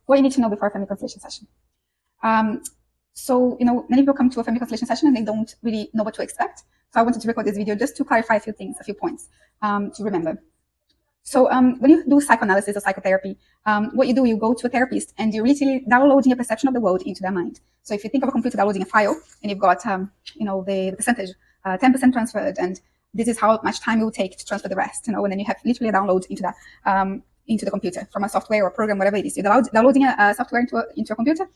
what you need to know before a family constellation session. So, many people come to a family constellation session and they don't really know what to expect. So I wanted to record this video just to clarify a few things, a few points to remember. So when you do psychoanalysis or psychotherapy, what you do, you go to a therapist and you're literally downloading a perception of the world into their mind. So if you think of a computer downloading a file and you've got, the percentage, 10% transferred, and this is how much time it will take to transfer the rest, and then you have literally a download into that, into the computer from a software or a program, whatever it is. You're downloading a software into a computer.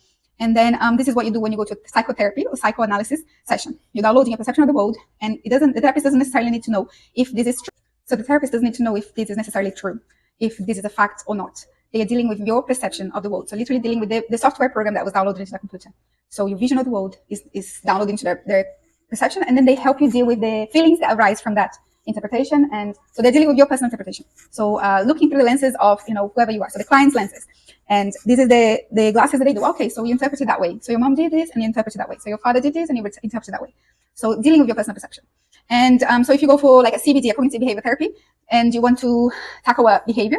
And then this is what you do when you go to a psychotherapy or psychoanalysis session. You're downloading a perception of the world, and the therapist doesn't necessarily need to know if this is true. So the therapist doesn't need to know if this is necessarily true, if this is a fact or not. They are dealing with your perception of the world. So literally dealing with the software program that was downloaded into the computer. So your vision of the world is downloaded into their perception, and then they help you deal with the feelings that arise from that interpretation. And so they're dealing with your personal interpretation. So looking through the lenses of whoever you are. So the client's lenses. And this is the glasses that they do. Okay, so you interpret it that way. So your mom did this and you interpret it that way. So your father did this and you interpret it that way. So dealing with your personal perception. And so if you go for like a CBT, a cognitive behavior therapy, and you want to tackle a behavior,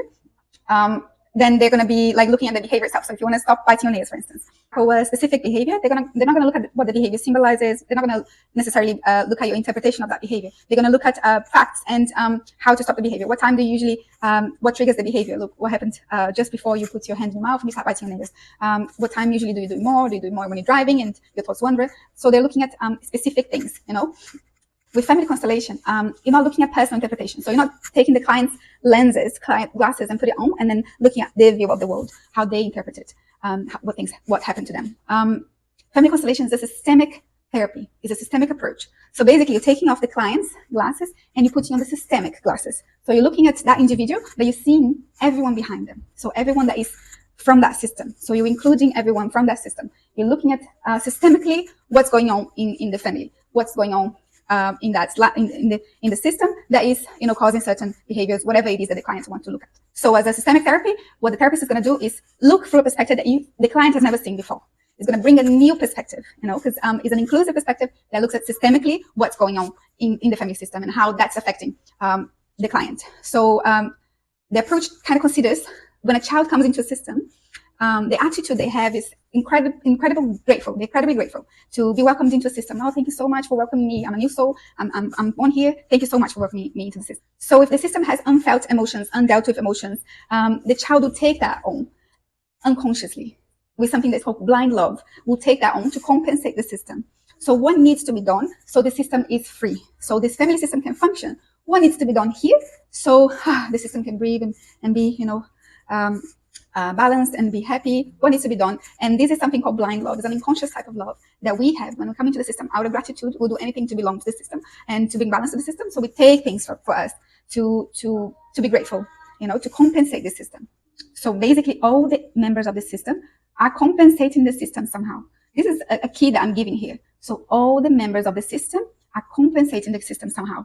then they're going to be like looking at the behavior itself. So if you want to stop biting your nails, for instance, for a specific behavior, they're not going to look at what the behavior symbolizes. They're not going to necessarily look at your interpretation of that behavior. They're going to look at facts and how to stop the behavior. What time do you usually, what triggers the behavior? Look, what happened just before you put your hand in your mouth and you start biting your nails? What time usually do you do it more? Do you do it more when you're driving and your thoughts wander? So they're looking at specific things, With family constellation, you're not looking at personal interpretation. So you're not taking the client's lenses, client glasses, and put it on, and then looking at their view of the world, how they interpret it, what happened to them. Family constellation is a systemic therapy. It's a systemic approach. So basically, you're taking off the client's glasses and you're putting on the systemic glasses. So you're looking at that individual, but you're seeing everyone behind them. So everyone that is from that system. So you're including everyone from that system. You're looking at systemically what's going on in the family, what's going on in the system that is causing certain behaviors, whatever it is that the clients want to look at. So as a systemic therapy, what the therapist is going to do is look through a perspective that the client has never seen before. It's going to bring a new perspective, because it's an inclusive perspective that looks at systemically what's going on in the family system and how that's affecting the client. So the approach kind of considers when a child comes into a system, the attitude they have is incredibly grateful to be welcomed into a system. Oh, thank you so much for welcoming me. I'm a new soul. I'm born here. Thank you so much for welcoming me into the system. So if the system has unfelt emotions, undealt with emotions, the child will take that on unconsciously with something that's called blind love, will take that on to compensate the system. So what needs to be done so the system is free? So this family system can function. What needs to be done here so the system can breathe and be, balanced and be happy? What needs to be done? And this is something called blind love. It's an unconscious type of love that we have when we come into the system. Out of gratitude, we'll do anything to belong to the system and to bring balance to the system. So we take things for us to be grateful, to compensate the system. So basically, all the members of the system are compensating the system somehow. This is a key that I'm giving here. So all the members of the system are compensating the system somehow.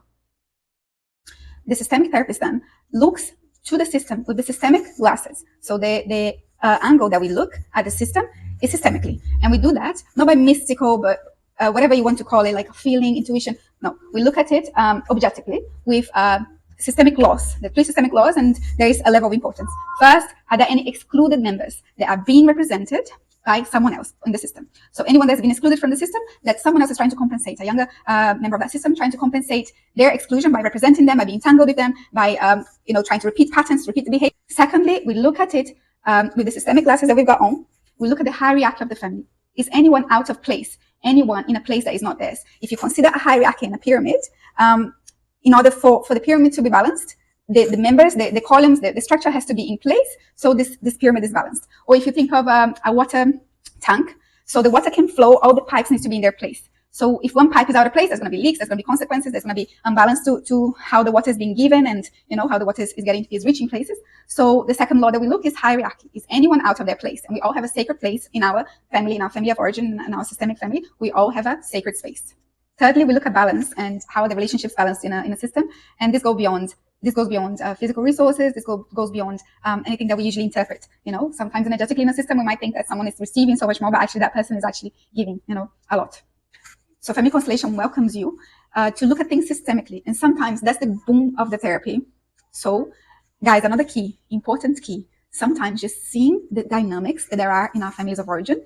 The systemic therapist then looks to the system with the systemic glasses. So the angle that we look at the system is systemically. And we do that not by mystical, but whatever you want to call it, like feeling, intuition. No, we look at it objectively with systemic laws. There are 3 systemic laws, and there is a level of importance. First, are there any excluded members that are being represented by someone else in the system? So anyone that's been excluded from the system, that someone else is trying to compensate, a younger member of that system trying to compensate their exclusion by representing them, by being tangled with them, by trying to repeat patterns, repeat the behavior. Secondly, we look at it with the systemic glasses that we've got on. We look at the hierarchy of the family. Is anyone out of place? Anyone in a place that is not theirs? If you consider a hierarchy in a pyramid, in order for the pyramid to be balanced, the members, the columns, the structure has to be in place. So this pyramid is balanced. Or if you think of a water tank, so the water can flow, all the pipes need to be in their place. So if one pipe is out of place, there's going to be leaks, there's going to be consequences, there's going to be unbalance to how the water is being given and, how the water is reaching places. So the second law that we look is hierarchy. Is anyone out of their place? And we all have a sacred place in our family of origin, in our systemic family. We all have a sacred space. Thirdly, we look at balance and how the relationships balanced in a system. And this goes beyond physical resources. This goes beyond anything that we usually interpret. Sometimes energetically in a system, we might think that someone is receiving so much more, but actually that person is actually giving, a lot. So family constellation welcomes you to look at things systemically. And sometimes that's the boom of the therapy. So guys, another key, important key. sometimes just seeing the dynamics that there are in our families of origin,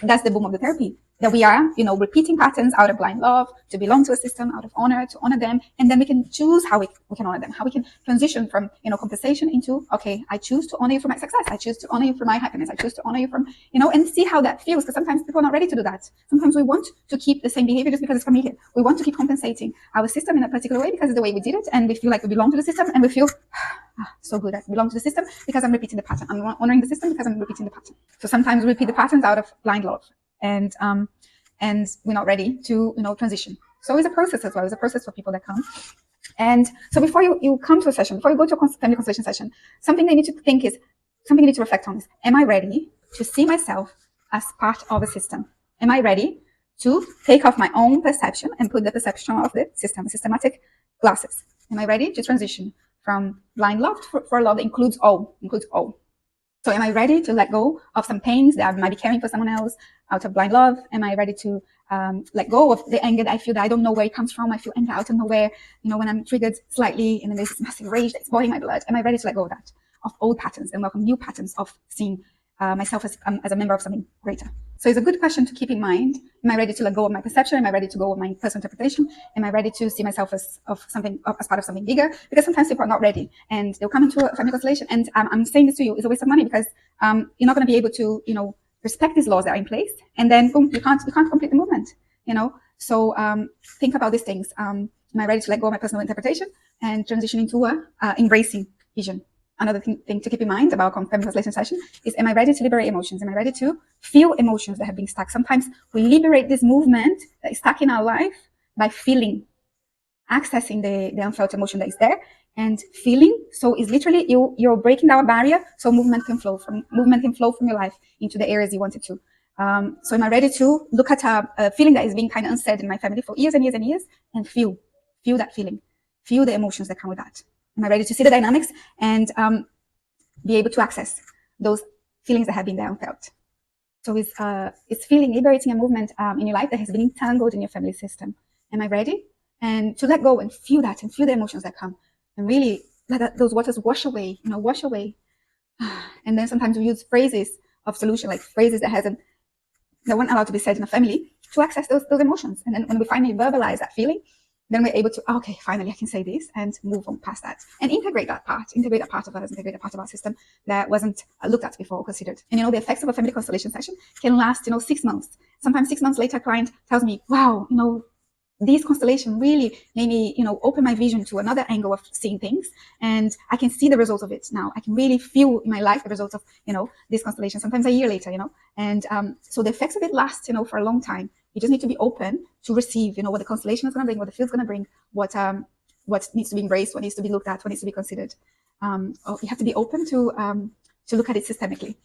that's the boom of the therapy. That we are, repeating patterns out of blind love, to belong to a system, out of honor, to honor them. And then we can choose how we can honor them, how we can transition from, compensation into, okay, I choose to honor you for my success. I choose to honor you for my happiness. I choose to honor you from, and see how that feels. Because sometimes people are not ready to do that. Sometimes we want to keep the same behavior just because it's familiar. We want to keep compensating our system in a particular way because it's the way we did it. And we feel like we belong to the system, and we feel so good. I belong to the system because I'm repeating the pattern. I'm honoring the system because I'm repeating the pattern. So sometimes we repeat the patterns out of blind love. And we're not ready to transition. So it's a process as well. It's a process for people that come. And so before you come to a session, before you go to a family constellation session, something they need to think is, something you need to reflect on is, am I ready to see myself as part of a system? Am I ready to take off my own perception and put the perception of the system, systematic glasses? Am I ready to transition from blind love for a love that includes all? So am I ready to let go of some pains that I might be carrying for someone else out of blind love? Am I ready to let go of the anger that I feel that I don't know where it comes from? I feel anger out of nowhere, when I'm triggered slightly and then there's this massive rage that's boiling my blood. Am I ready to let go of that, of old patterns, and welcome new patterns of seeing myself as a member of something greater? So it's a good question to keep in mind. Am I ready to let go of my perception? Am I ready to go with my personal interpretation? Am I ready to see myself as part of something bigger? Because sometimes people are not ready, and they'll come into a family constellation. And I'm saying this to you, it's a waste of money, because you're not going to be able to, respect these laws that are in place, and then boom, you can't complete the movement. So think about these things. Am I ready to let go of my personal interpretation and transition into embracing vision? Another thing to keep in mind about family constellation session is, am I ready to liberate emotions? Am I ready to feel emotions that have been stuck? Sometimes we liberate this movement that is stuck in our life by feeling, accessing the unfelt emotion that is there and feeling. So it's literally you're breaking down a barrier so movement can flow from your life into the areas you want it to. So am I ready to look at a feeling that is being kind of unsaid in my family for years and years and years, and feel that feeling, feel the emotions that come with that? Am I ready to see the dynamics and be able to access those feelings that have been there unfelt? So it's feeling, liberating a movement in your life that has been entangled in your family system. Am I ready? And to let go and feel that, and feel the emotions that come, and really let those waters wash away, wash away. And then sometimes we use phrases of solution, like phrases that weren't allowed to be said in a family, to access those emotions. And then when we finally verbalize that feeling, then we're able to, okay, finally I can say this and move on past that and integrate that part of us, integrate a part of our system that wasn't looked at before or considered. And the effects of a family constellation session can last 6 months. Sometimes 6 months later, a client tells me, wow, this constellation really made me, open my vision to another angle of seeing things, and I can see the results of it now. I can really feel in my life the results of, this constellation, sometimes a year later, and so the effects of it last, for a long time. You just need to be open to receive, what the constellation is going to bring, what the field's going to bring, what needs to be embraced, what needs to be looked at, what needs to be considered. You have to be open to look at it systemically.